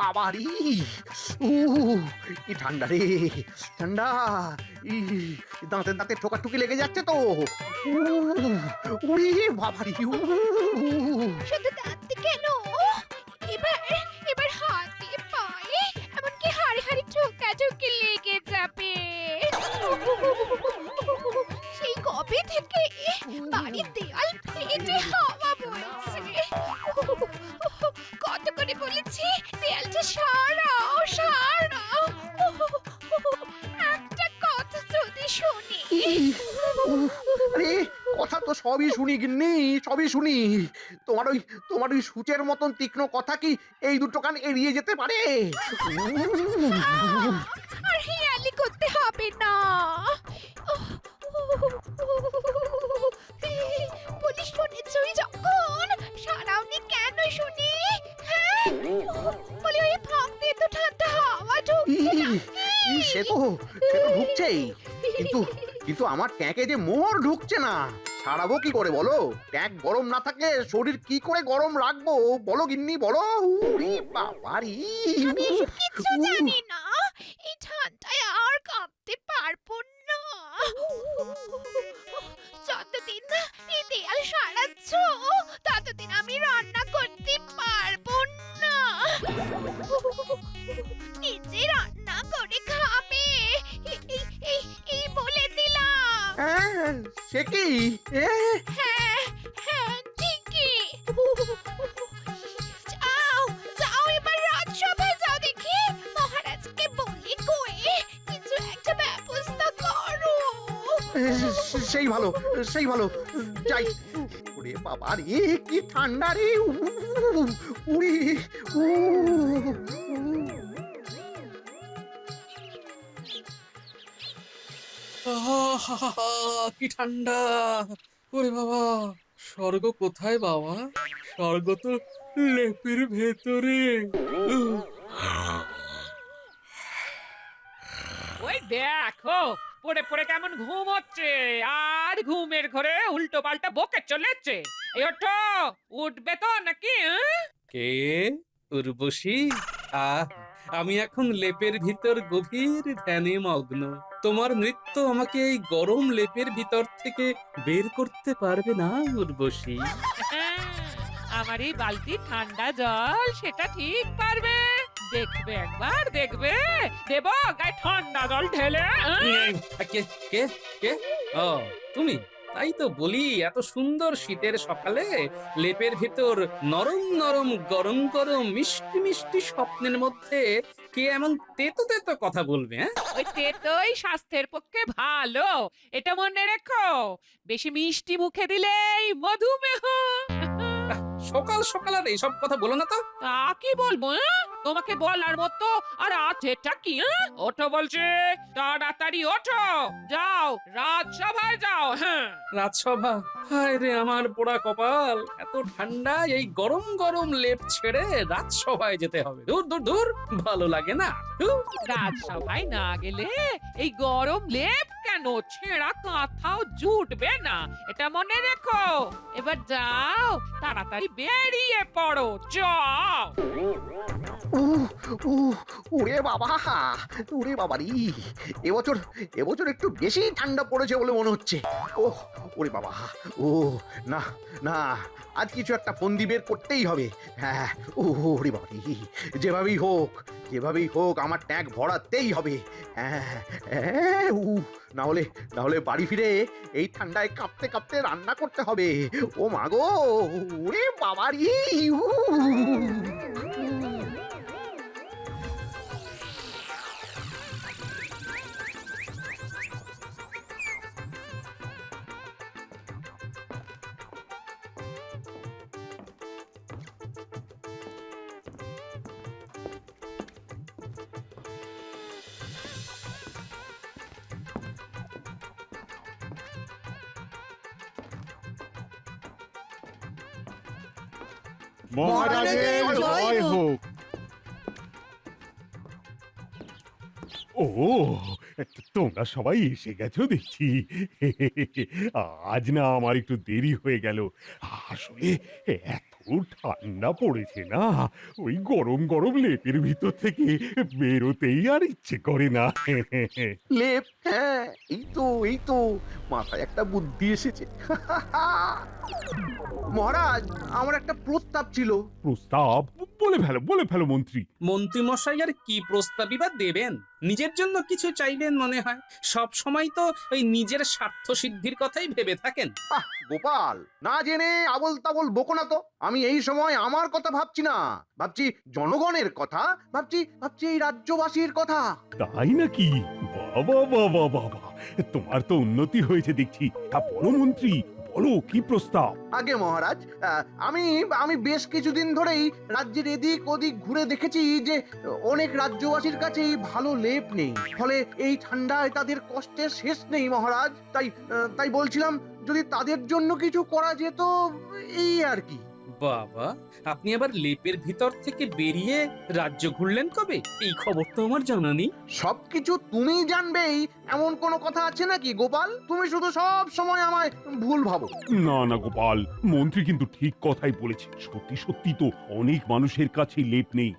বাবারি, কি ঠান্ডা রে, ঠান্ডা। ই, দাঁতে দাঁতে ঠোকাঠুকি লেগে যাচ্ছে তো। উড়ি বাবারি। শুধু দাঁতে কেন, এবার এবার হাতে পায়ে এমনকি হাড়ে হাড়ে ঠোকাঠুকি লেগে যাবে। সেই কবে থেকে বাড়ির দেয়াল ফেটে হাওয়া বইছে। কত করে বলেছি দেয়ালটা সারাও সারাও, একটা কথা যদি শুনি। আরে কথা তো সবই শুনি গিন্নি, সবই শুনি। তোমার ওই সূচের মতন তীক্ষ্ণ কথা কি এই দুটো কান এড়িয়ে যেতে পারে? আর হেয়ালি করতে হবে না। পুলিশ শুনেছই যখন সারাওনি কেন শুনি? হ্যাঁ, বলি ওই ফাঁক দিয়ে তো ঠান্ডা হাওয়া ঢুকছে নাকি? সে তো ঢুকছেই, কিন্তু কিন্তু আমার ট্যাঁকে যে মোহর ঢুকছে না। সারাবো কি করে বলো? ট্যাঁক গরম না থাকলে শরীর কি করে গরম রাখবো বলো গিন্নি, বলো। উরি বাবারি। আমি এসব কিচ্ছু জানি না। এই ঠান্ডায় আর কাঁপতে পারবো না। যতদিন না এই দেয়াল সারাচ্ছ ততদিন আমি রান্না করতে পারবো না। নিজে রান্না করে খাবে এই বলে দিলাম। হ্যাঁ, সে কি? হ্যাঁ হ্যাঁ ঠিকই। যাও যাও এবার রাজসভায় যাও দেখি, মহারাজকে বলি কয়ে কিছু একটা ব্যবস্থা করো। সেই ভালো, সেই ভালো, যাই। ওরে বাবা রে, কি ঠান্ডা রে। উড়ি। আহা, কি ঠান্ডা! ওরে বাবা, স্বর্গ কোথায় বাবা? স্বর্গ তো লেপের ভেতরে। ওই দেখো পড়ে পড়ে কেমন ঘুম হচ্ছে, আর ঘুমের ঘরে উল্টো পাল্টা বকে চলেছে। এই ওঠো, উঠবে তো নাকি? কে? উর্বশী? আহ, আমি এখন লেপের ভিতর গভীর ধ্যানে মগ্ন। তোমার নৃত্য আমাকে এই গরম লেপের ভিতর থেকে বের করতে পারবে না উর্বশী। আমার এই বালতি ঠান্ডা জল সেটা ঠিক পারবে। দেখবে একবার, দেখবে দেব গায়ে ঠান্ডা জল ঢেলে। কে কে কে? ও তুমি? তাই তো বলি, এত সুন্দর শীতের সকালে লেপের ভিতর নরম নরম গরম গরম মিষ্টি মিষ্টি স্বপ্নের মধ্যে কে এমন তেতো তেতো কথা বলবে? হ্যাঁ, ওই তেতোই স্বাস্থ্যের পক্ষে ভালো, এটা মনে রেখো। বেশি মিষ্টি মুখে দিলেই মধুমেহ। সকাল সকাল আর এসব কথা বলো না তো। তা কি বলবো? তোমাকে বলার মতো আর আছেটা কি? ওঠো বলছে, তাড়াতাড়ি ওঠো, যাও রাজসভায় যাও। হ্যাঁ, রাজসভা? হায় রে আমার পোড়া কপাল, এত ঠান্ডা এই গরম গরম লেপ ছেড়ে রাজসভায় যেতে হবে? দূর দূর দূর, ভালো লাগে না। রাজসভায় না গেলে এই গরম লেপ কেন ছেঁড়া কাঁথাও জুটবে না, এটা মনে রেখো। এবার যাও, তাড়াতাড়ি বেরিয়ে পড়ো, যাও। ওরে বাবা, ওরে বাবারি, এবছর একটু বেশি ঠান্ডা পড়েছে বলে মনে হচ্ছে। ওরে বাবা, ও না না, আজ কিছু একটা ফন্দি বের করতেই হবে। হ্যাঁ, ওরে বাবারি, যেভাবেই হোক আমার ট্যাঙ্ক ভরাতেই হবে। হ্যাঁ, না হলে বাড়ি ফিরে এই ঠান্ডায় কাঁপতে কাঁপতে রান্না করতে হবে। ও মা গো, ওরে বাবারি। মহারাজের জয় হোক। ও, তোমরা সবাই এসে গেছো দেখছি। আজ না আমার একটু দেরি হয়ে গেল। আসলে এত ঠান্ডা পড়েছে না, ওই গরম গরম লেপের ভিতর থেকে বেরোতেই আর ইচ্ছে করে না। লেপ, হ্যাঁ, এই তো মাথায় একটা বুদ্ধি এসেছে। মহারাজ, আমার একটা প্রস্তাব ছিল। প্রস্তাব? বলে ফেলো মন্ত্রী। মন্ত্রীমশাই আর কি প্রস্তাবই বা দেবেন? নিজের জন্য কিছু চাইবেন মনে হয়। সব সময় তো ওই নিজের স্বার্থ সিদ্ধির কথাই ভেবে থাকেন। আহ গোপাল, না জেনে আবল তাবল বকো না তো। আমি এই সময় আমার কথা ভাবছি না, ভাবছি জনগণের কথা, ভাবছি এই রাজ্যবাসীর কথা। তাই নাকি? বাবা, তোমার তো উন্নতি হয়েছে দেখছি। বলো মন্ত্রী, বলো কি প্রস্তাব? আগে মহারাজ, আমি বেশ কিছুদিন ধরেই রাজ্যের এদিক ওদিক ঘুরে দেখেছি যে অনেক রাজ্যবাসীর কাছেই ভালো লেপ নেই। ফলে এই ঠান্ডায় তাদের কষ্টের শেষ নেই মহারাজ। তাই বলছিলাম, যদি তাদের জন্য কিছু করা যেত, এই আর কি। বাবা, আপনি আবার লেপের ভিতর থেকে বেরিয়ে রাজ্য ঘুরলেন কবে? এই খবর তো আমার জানা নেই। সবকিছু তুমি জানবেই এমন কোনো কথা আছে নাকি গোপাল? তুমি শুধু সব সময় আমায় ভুল ভাবো। না গোপাল, মন্ত্রী কিন্তু ঠিক কথাই বলেছে। সত্যি তো অনেক মানুষের কাছে লেপ নেই।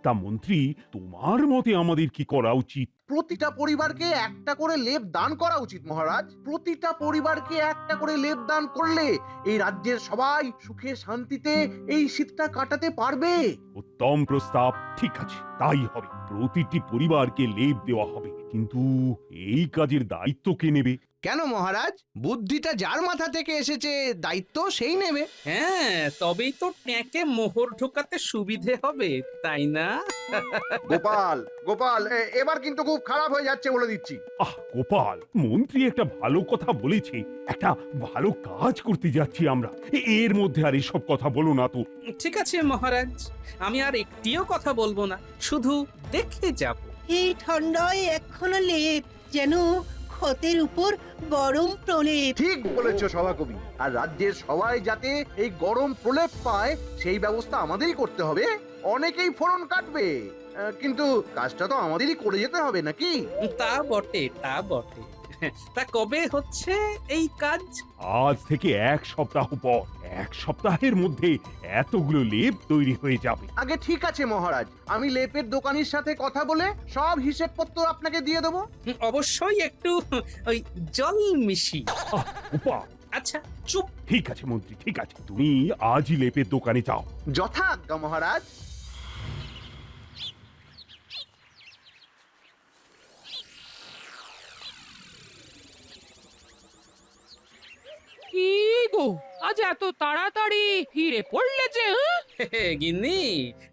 তা মন্ত্রী, তোমার মতে আমাদের কি করা উচিত? প্রতিটা পরিবারকে একটা করে লেপ দান করা উচিত মহারাজ। প্রতিটা পরিবারকে একটা করে লেপ দান করলে এই রাজ্যের সবাই সুখে শান্তিতে এই শীতটা কাটাতে পারবে। উত্তম প্রস্তাব, ঠিক আছে, তাই হবে। প্রতিটি পরিবারকে লেপ দেওয়া হবে, কিন্তু এই কাজের দায়িত্ব কে নেবে? কেন মহারাজ? বুদ্ধিটা যার মাথা থেকে এসেছে দায়িত্ব সেই নেবে। হ্যাঁ, তবেই তো ট্যাঁকে মোহর ঢোকাতে সুবিধে হবে, তাই না? গোপাল, এবার কিন্তু খুব খারাপ হয়ে যাচ্ছে বলে দিচ্ছি। গোপাল, মন্ত্রী একটা ভালো কথা বলেছে, একটা ভালো কাজ করতে যাচ্ছি আমরা। এর মধ্যে আর এসব কথা বলো না তো। ঠিক আছে মহারাজ, আমি আর একটিও কথা বলবো না, শুধু দেখে যাব। এই ঠান্ডায় একখানা লেপ যেন ক্ষতের উপর গরম প্রলেপ। ঠিক বলেছো সভাকবি। আর রাজ্যের সবাই যাতে এই গরম প্রলেপ পায় সেই ব্যবস্থা আমাদেরই করতে হবে। অনেকেই ফোড়ন কাটবে, কিন্তু কাজটা তো আমাদেরই করে যেতে হবে নাকি? তা বটে। তা কবে হচ্ছে এই কাজ? আজ থেকে 1 সপ্তাহ পর। 1 সপ্তাহের মধ্যে এতগুলো লেপ তৈরি হয়ে যাবে। আগে ঠিক আছে মহারাজ, আমি লেপের দোকানির সাথে কথা বলে সব হিসেবপত্র আপনাকে দিয়ে দেবো। অবশ্যই একটু ওই জল মিশি। গোপাল, আচ্ছা চুপ। ঠিক আছে মন্ত্রী, ঠিক আছে, তুমি আজই লেপের দোকানে যাও। যথাজ্ঞা মহারাজ। কি গো, আজ এত তাড়াতাড়ি ফিরে পড়লে যে? গিন্নি,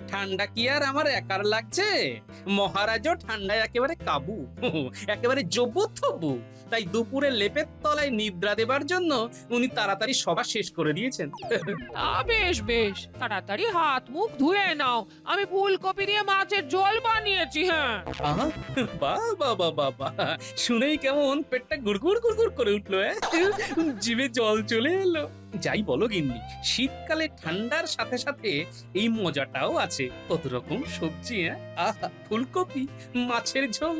ঠান্ডা কি আর আমার একার লাগছে? মহারাজও ঠান্ডায় একেবারে কাবু, একেবারে জবুথবু। তাই দুপুরে লেপের তলায় নিদ্রা দেবার জন্য উনি তাড়াতাড়ি সভা শেষ করে দিয়েছেন। বেশ তাড়াতাড়ি হাত মুখ ধুয়ে নাও, আমি ফুলকপি দিয়ে মাছের ঝোল বানিয়েছি। হ্যাঁ, আহা, বাবা, শুনেই কেমন পেটটা গুড়গুড় করে উঠলো। জিভে জল চলে এলো। যাই বলো গিন্নি, শীতকালে ঠান্ডার সাথে সাথে এই মজাটাও আছে। কত রকম সবজি, আহা, ফুলকপি, মাছের ঝোল।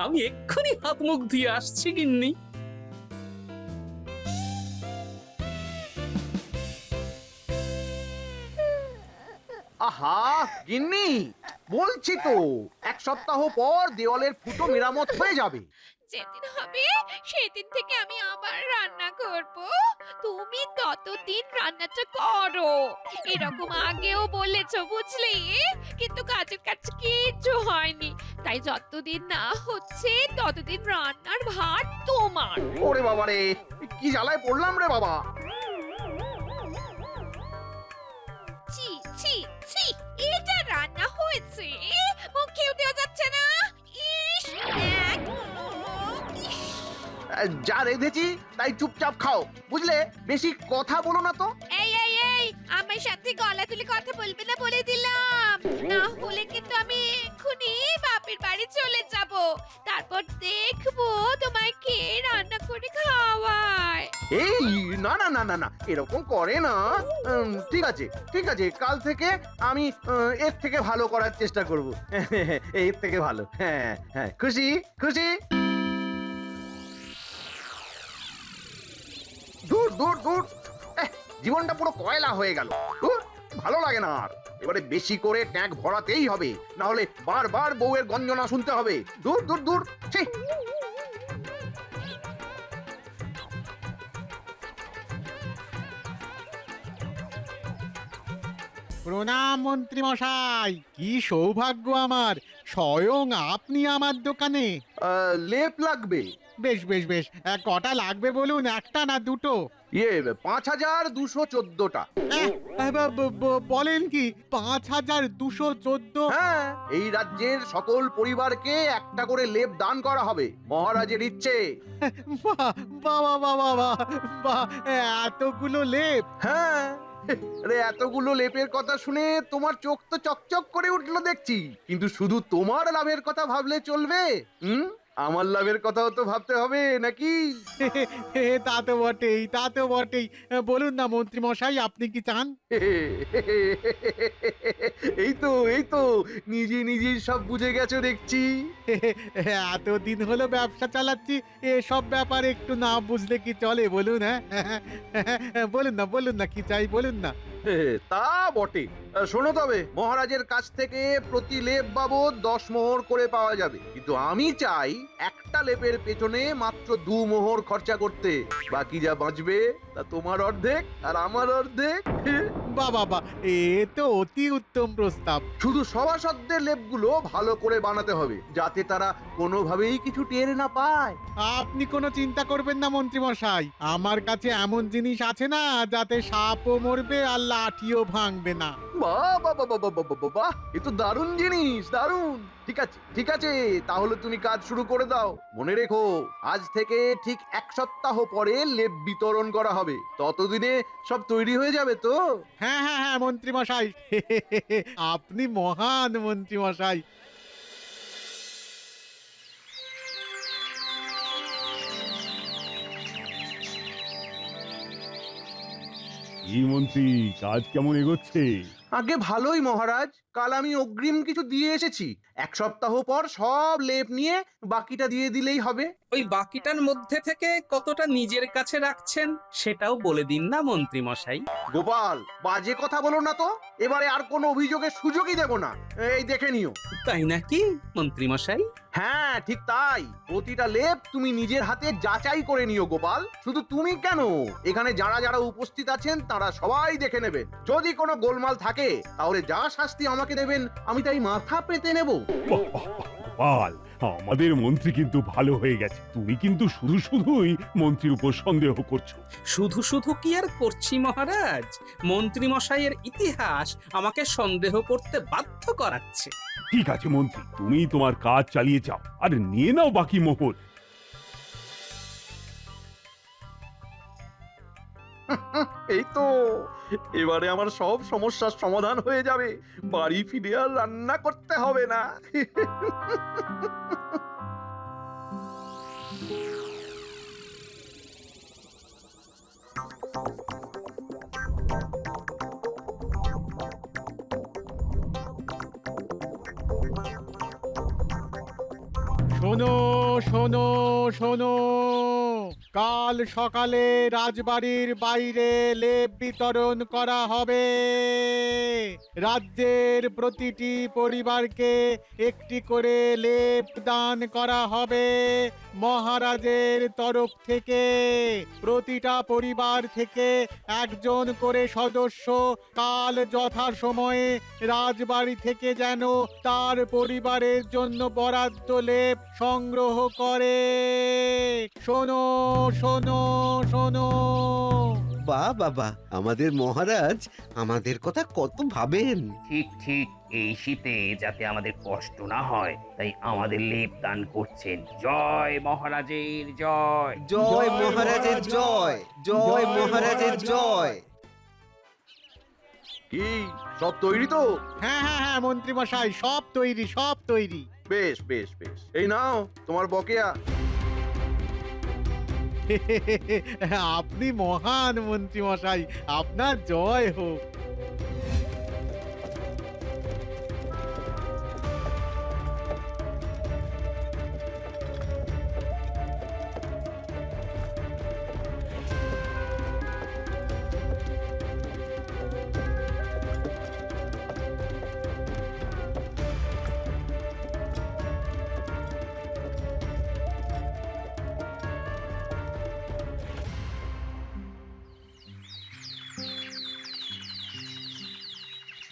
আমি এক্ষুনি হাত মুখ ধুয়ে আসছি গিন্নি। আহা গিন্নি, বলছি তো 1 সপ্তাহ পর দেওয়ালের ফুটো মেরামত হয়ে যাবে। যেদিন হবে সেদিন থেকে আমি আবার রান্না করব। তুমি ততদিন রান্নাটা করো। এরকম আগেও বলেছো বুঝলি, কিন্তু কাজের কাজ কিচ্ছু হয়নি। তাই যতদিন না হচ্ছে ততদিন রান্নার ভার তোমার। ওরে বাবা রে, কি জ্বালায় পড়লাম রে বাবা। ছি ছি ছি, এটা রান্না হয়েছে, মুখেও দেওয়া যাচ্ছে না। ইস, এক যা রেঁধেছি তাই চুপচাপ খাও, বুঝলে? বেশি কথা বলো না তো। এই আমার সাথে গলা তুলে কথা বলবে না বলে দিলাম, না হলে কিন্তু আমি এক্ষুনি বাপের বাড়ি চলে যাব। তারপর দেখবো তোমায় কে রান্না করে খাওয়ায়। এই না, এরকম করে না। ঠিক আছে, কাল থেকে আমি এর থেকে ভালো করার চেষ্টা করব। এর থেকে ভালো। হ্যাঁ, খুশি। দূর, জীবনটা পুরো কয়লা হয়ে গেল। উহ, ভালো লাগে না আর। এবারে বেশি করে ট্যাঙ্ক ভরাতেই হবে, না হলে বারবার বউয়ের গঞ্জনা শুনতে হবে। দূর দূর দূর। ছি। প্রণাম মন্ত্রী মশাই, কি সৌভাগ্য আমার, স্বয়ং আপনি আমার দোকানে। লেপ লাগবে। বেশ বেশ বেশ, কটা লাগবে বলুন, একটা না দুটো? 5214টা। বলেন কি, 5214? হ্যাঁ, এই রাজ্যের সকল পরিবারকে একটা করে লেপ দান করা হবে মহারাজের ইচ্ছে। বাবা বাবা বাবা, এতগুলো লেপ? হ্যাঁ, আরে এতগুলো লেপের কথা শুনে তোমার চোখ তো চকচক করে উঠলো দেখছি, কিন্তু শুধু তোমার লাভের কথা ভাবলে চলবে? আমার লাভের কথাও তো ভাবতে হবে নাকি? তা তো বটেই, তা তো বটেই। বলুন না মন্ত্রী মশাই, আপনি কি চান? এই তো নিজে নিজেই সব বুঝে গেছো দেখছি। এতদিন হলো ব্যবসা চালাচ্ছি, এসব ব্যাপারে একটু না বুঝলে কি চলে বলুন? হ্যাঁ, বলুন না কি চাই, বলুন না। তা বটে। শোনো, তবে মহারাজের কাছ থেকে প্রতি লেপ বাবদ 10 মোহর করে পাওয়া যাবে, কিন্তু আমি চাই একটা লেপের পেছনে মাত্র 2 মোহর খরচা করতে। বাকি যা বাঁচবে তা তোমার অর্ধেক আর আমার অর্ধেক। বাবা, এ তো অতি উত্তম প্রস্তাব। শুধু সভাসদদের লেপগুলো ভালো করে বানাতে হবে, যাতে তারা কোনোভাবেই কিছু টের না পায়। আপনি কোনো চিন্তা করবেন না মন্ত্রী মশাই, আমার কাছে এমন জিনিস আছে না যাতে সাপও মরবে আর লাঠিও ভাঙবে না। বাহ বাহ বাহ বাহ বাহ বাহ বাহ, এ তো দারুণ জিনিস, দারুণ। ঠিক আছে, তাহলে তুমি কাজ শুরু করে দাও। মনে রেখো, আজ থেকে ঠিক 1 সপ্তাহ পরে লেপ বিতরণ করা হবে। ততদিনে সব তৈরি হয়ে যাবে তো? হ্যাঁ মন্ত্রী মশাই, আপনি মহান মন্ত্রী মশাই। এই মন্ত্রী, কাজ কেমন এগোচ্ছে? আগে ভালোই মহারাজ, কাল আমি অগ্রিম কিছু দিয়ে এসেছি। 1 সপ্তাহ পর সব লেপ নিয়ে বাকিটা দিয়ে দিলেই হবে। ওই বাকিটার মধ্যে থেকে কতটা নিজের কাছে রাখছেন সেটাও বলে দিন না মন্ত্রী মশাই। গোপাল, বাজে কথা বলো না তো, এবারে আর কোনো অভিযোগের সুযোগই দেব না। এই দেখে নিও। তাই নাকি মন্ত্রী মশাই? হ্যাঁ, ঠিক তাই। প্রতিটা লেপ তুমি নিজের হাতে যাচাই করে নিও গোপাল। শুধু তুমি কেন, এখানে যারা যারা উপস্থিত আছেন তারা সবাই দেখে নেবেন। যদি কোনো গোলমাল থাকে তাহলে যা শাস্তি আমাকে দেবেন আমি তাই মাথা পেতে নেব। গোপাল, আমাদের মন্ত্রী কিন্তু ভালো হয়ে গেছে। তুমি কিন্তু শুধুই মন্ত্রীর উপর সন্দেহ করছো। শুধু কি আর করছি মহারাজ, মন্ত্রী মশাইয়ের ইতিহাস আমাকে সন্দেহ করতে বাধ্য করাচ্ছে। ঠিক আছে মন্ত্রী, তুমি তোমার কাজ চালিয়ে যাও আর নিয়ে নাও বাকি মোহর। এই তো, এবারে আমার সব সমস্যার সমাধান হয়ে যাবে। বাড়ি ফিরে আর রান্না করতে হবে না। শোনো, কাল সকালে রাজবাড়ির বাইরে লেপ বিতরণ করা হবে। রাজ্যের প্রতিটি পরিবারকে একটি করে লেপ দান করা হবে মহারাজের তরফ থেকে। প্রতিটা পরিবার থেকে একজন করে সদস্য কাল যথাসময়ে রাজবাড়ি থেকে যেন তার পরিবারের জন্য বরাদ্দ লেপ সংগ্রহ করে। শোনো। বাবা, আমাদের মহারাজ আমাদের কথা কত ভাবেন। ঠিক এই শীতে যাতে আমাদের কষ্ট না হয় তাই আমাদের লেপ দান করছেন। জয় মহারাজের জয়। জয় মহারাজের জয়, জয় মহারাজের জয়। কি সব তৈরি তো? হ্যাঁ মন্ত্রী মশাই, সব তৈরি। বেশ, এই নাও তোমার বকেয়া। আপনি মহান মন্ত্রী মশাই, আপনার জয় হোক।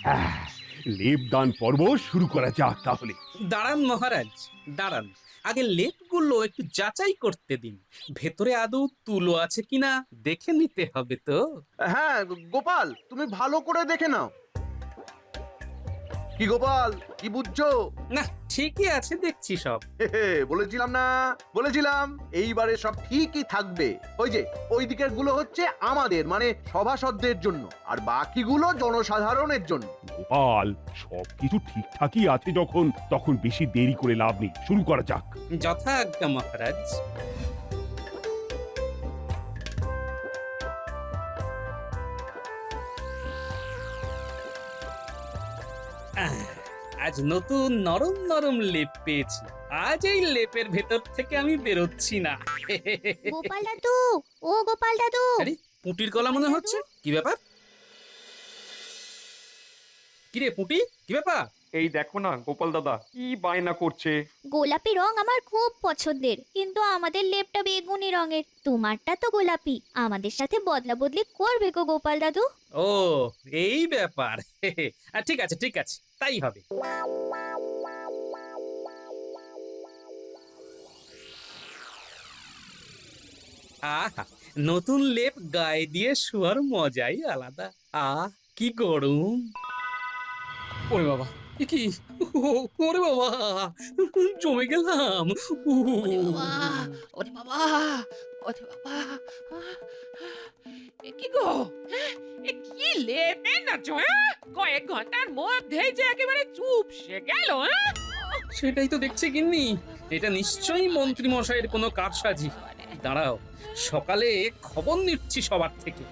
হ্যাঁ, লেপদান পর্ব শুরু করা যাক তাহলে। দাঁড়ান মহারাজ, দাঁড়ান। আগে লেপগুলো একটু যাচাই করতে দিন, ভেতরে আদৌ তুলো আছে কিনা দেখে নিতে হবে তো। হ্যাঁ গোপাল, তুমি ভালো করে দেখে নাও। কি গোপাল, কি বুঝছো? না, ঠিকই আছে দেখছি সব। বলেছিলাম না, বলেছিলাম এইবারে সব ঠিকই থাকবে। ওই যে ওই দিকের গুলো হচ্ছে আমাদের মানে সভাসদদের জন্য, আর বাকিগুলো জনসাধারণের জন্য। গোপাল, সবকিছু ঠিকঠাকই আছে যখন, তখন বেশি দেরি করে লাভ নেই, শুরু করা যাক। যথাজ্ঞা মহারাজ। আজ নতুন নরম নরম লেপ পেয়েছি। আজ এই লেপের ভেতর থেকে আমি বেরোচ্ছি না। গোপাল দাদু, ও গোপাল দাদু, আরে, পুঁটির গলা মনে হচ্ছে। কি ব্যাপার? কিরে পুঁটি, কি ব্যাপার? এই দেখো না গোপাল দাদা কি বায়না করছে। গোলাপি রং আমার খুব পছন্দের, কিন্তু আমাদের লেপটা বেগুনি রঙের। তোমারটা তো গোলাপি, আমাদের সাথে বদলা বদলি করবে গো গোপাল দাদু। ও, এই ব্যাপার। ঠিক আছে, ঠিক আছে, তাই হবে। আহা, নতুন লেপ গায়ে দিয়ে শোয়ার মজাই আলাদা। কি গরম! ওরে বাবা, এ কি! ওরে বাবা, জমে গেলাম। ওরে বাবা, ওরে বাবা, ওরে বাবা। এ কি গো? হ্যাঁ? এ কি লেপে নাচো? কয়েক ঘন্টার মধ্যেই যে একেবারে চুপসে গেল। সেটাই তো দেখছি গিন্নি, এটা নিশ্চয়ই মন্ত্রী মশাইয়ের কোনো কারসাজি। দাঁড়াও, সকালে খবর নিচ্ছি সবার থেকে।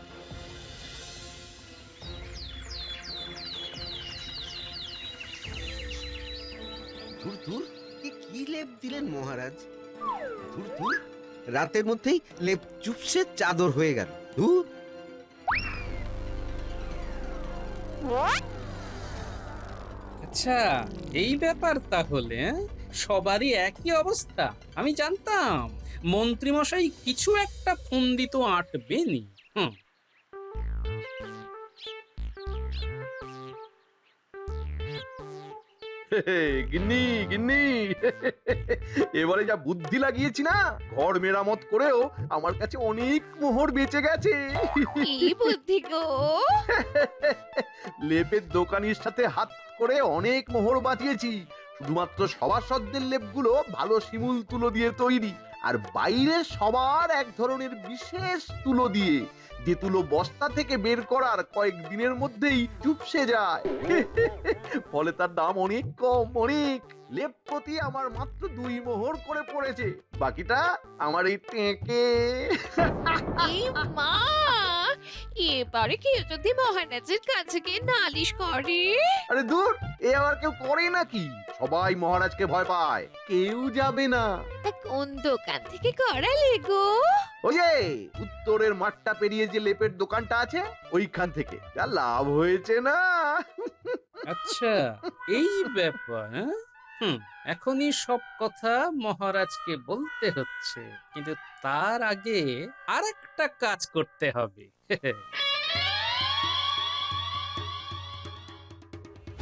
ধুর ধুর, কি লেপ দিলেন মহারাজ? ধুর ধুর, রাতের মধ্যেই লেপ চুপসে চাদর হয়ে গেল। ধুর। আচ্ছা, এই ব্যাপার তাহলে। সবারই একই অবস্থা। আমি জানতাম মন্ত্রী মশাই কিছু একটা ফন্দি তো আঁটবেনি। গিন্নি গিন্নি, এবারে যা বুদ্ধি লাগিয়েছি না, ঘর মেরামত করেও আমার কাছে অনেক মোহর বেঁচে গেছে। কি বুদ্ধি গো? লেপের দোকানির সাথে হাত করে অনেক মোহর বাঁচিয়েছি। শুধুমাত্র সভাসদদের লেপগুলো ভালো শিমুল তুলো দিয়ে তৈরি, আর বাইরের সবার এক ধরনের বিশেষ তুলো দিয়ে, যে তুলো বস্তা থেকে বের করার কয়েকদিনের মধ্যেই চুপসে যায়। ফলে তার দাম অনেক কম, অনেক। লেপ প্রতি আমার মাত্র 2 মোহর করে পড়েছে, বাকিটা আমার এই টেকে। এই মা, এবারে কেউ যদি মহারাজের কাছে গিয়ে নালিশ করে? আরে দূর, এ আবার কেউ করে নাকি? সবাই মহারাজকে ভয় পায়, কেউ যাবে না। তা কোন দোকান থেকে করালে গো? ওই যে উত্তরের মাঠটা পেরিয়ে যে লেপের দোকানটা আছে, ওইখান থেকে। যা লাভ হয়েছে না। আচ্ছা, এই ব্যাপার। এখনই সব কথা মহারাজকে বলতে হচ্ছে, কিন্তু তার আগে আরেকটা কাজ করতে হবে।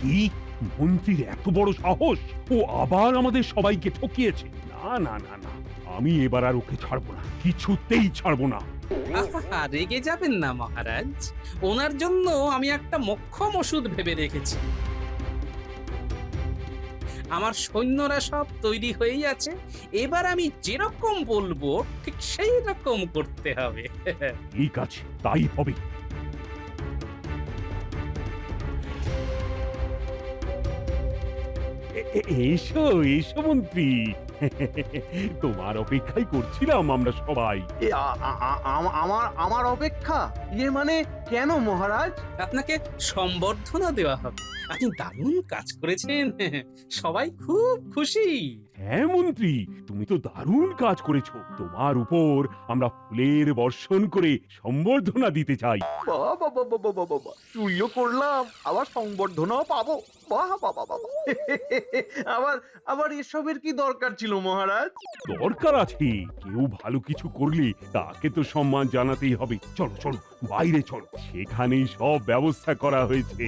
কি, মন্ত্রীর এত বড় সাহস! ও আবার আমাদের সবাইকে ঠকিয়েছে। না না না না, আমি এবার আর ওকে ছাড়বো না, কিছুতেই ছাড়বো না। আহা, রেগে যাবেন না মহারাজ, ওনার জন্য আমি একটা মোক্ষম ওষুধ ভেবে রেখেছি। আমার সৈন্যরা সব তৈরি হয়েই আছে, এবার আমি যেরকম বলবো ঠিক সেই রকম করতে হবে। ঠিক আছে, তাই হবে। এসো এসো মন্ত্রী, তোমার অপেক্ষাই করছিলাম আমরা সবাই। আমার অপেক্ষা? ইয়ে মানে কেন মহারাজ? আপনাকে সম্বর্ধনা দেওয়া হবে, আপনি দারুণ কাজ করেছেন, সবাই খুব খুশি। হ্যাঁ মন্ত্রী, তুমি তো দারুণ কাজ করেছো। তোমার উপর আমরা ফুলের বর্ষণ করে সম্বর্ধনা দিতে চাই। বাহ বাহ বাহ বাহ বাহ বাহ, চুরিও করলাম, আবার সংবর্ধনাও পাবো। বাহ বাহ বাহ বাহ। আবার আবার এসবের কি দরকার ছিল মহারাজ? দরকার আছে, কেউ ভালো কিছু করলে তাকে তো সম্মান জানাতেই হবে। চলো চলো, বাইরে চলো, সেখানেই সব ব্যবস্থা করা হয়েছে।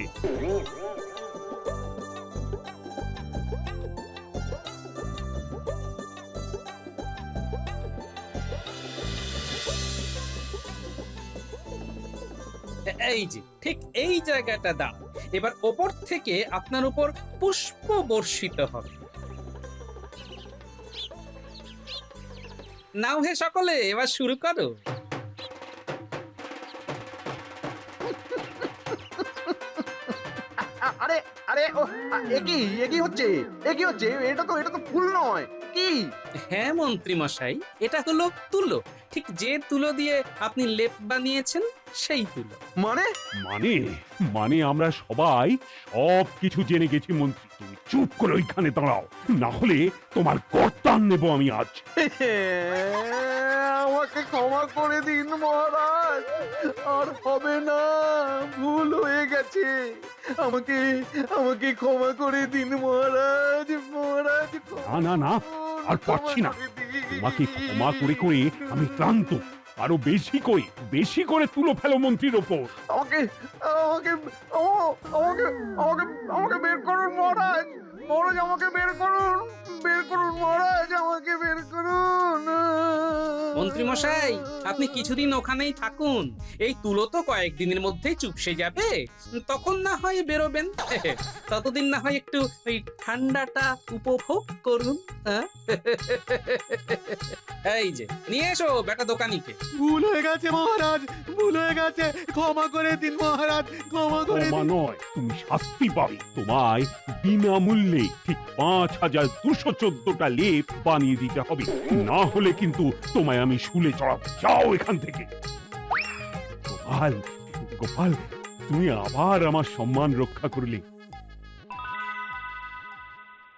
এই যে ঠিক এই জায়গাটা দাও। এবার ওপর থেকে আপনার উপর পুষ্প বর্ষিত হবে। নাও হে সকলে, এবার শুরু করো। আরে আরে ও একই হচ্ছে, এটা তো ফুল নয় কি? হ্যাঁ মন্ত্রী মশাই, এটা হলো তুলো। ঠিক যে তুলো দিয়ে আপনি লেপ বানিয়েছেন সেই তুলো। মানে মানে মানে আমরা সবাই সব কিছু জেনে গেছি মন্ত্রী। তুমি চুপ করে ওইখানে দাঁড়াও, না হলে তোমার কর্তান নেব আমি আজ। আমাকে ক্ষমা করে দিন মহারাজ, আর হবে না, ভুল হয়ে গেছে। আমাকে ক্ষমা করে দিন মহারাজ, না না না, আর পারছি না। তোমাকে ক্ষমা করে করে আমি ক্লান্ত। আরো বেশি করে তুলো ফেলো মন্ত্রীর ওপর। আমাকে বের করুন মহারাজ, আমাকে বের করুন মহারাজ, আমাকে বের করুন। মন্ত্রী মশাই, আপনি কিছুদিন ওখানেই থাকুন। এই তুলো তো কয়েকদিনের মধ্যেই চুপসে যাবে, তখন না হয় বেরোবেন। ততদিন না হয় একটু এই ঠান্ডাটা উপভোগ করুন। হ্যাঁ? এই যে নিয়ে এসো বেটা দোকানিকে। ভুল হয়ে গেছে মহারাজ, ভুল হয়ে গেছে, ক্ষমা করে দিন মহারাজ, ক্ষমা করে ক্ষমা দিন। নয়, তুমি শাস্তি পাবে। তোমায় বিনামূল্যে ঠিক 5214টা লেপ বানিয়ে দিতে হবে, না হলে কিন্তু তোমায় আমি শুলে চড়াবো। যাও এখান থেকে। গোপাল, তুমি আবার আমার সম্মান রক্ষা করলে।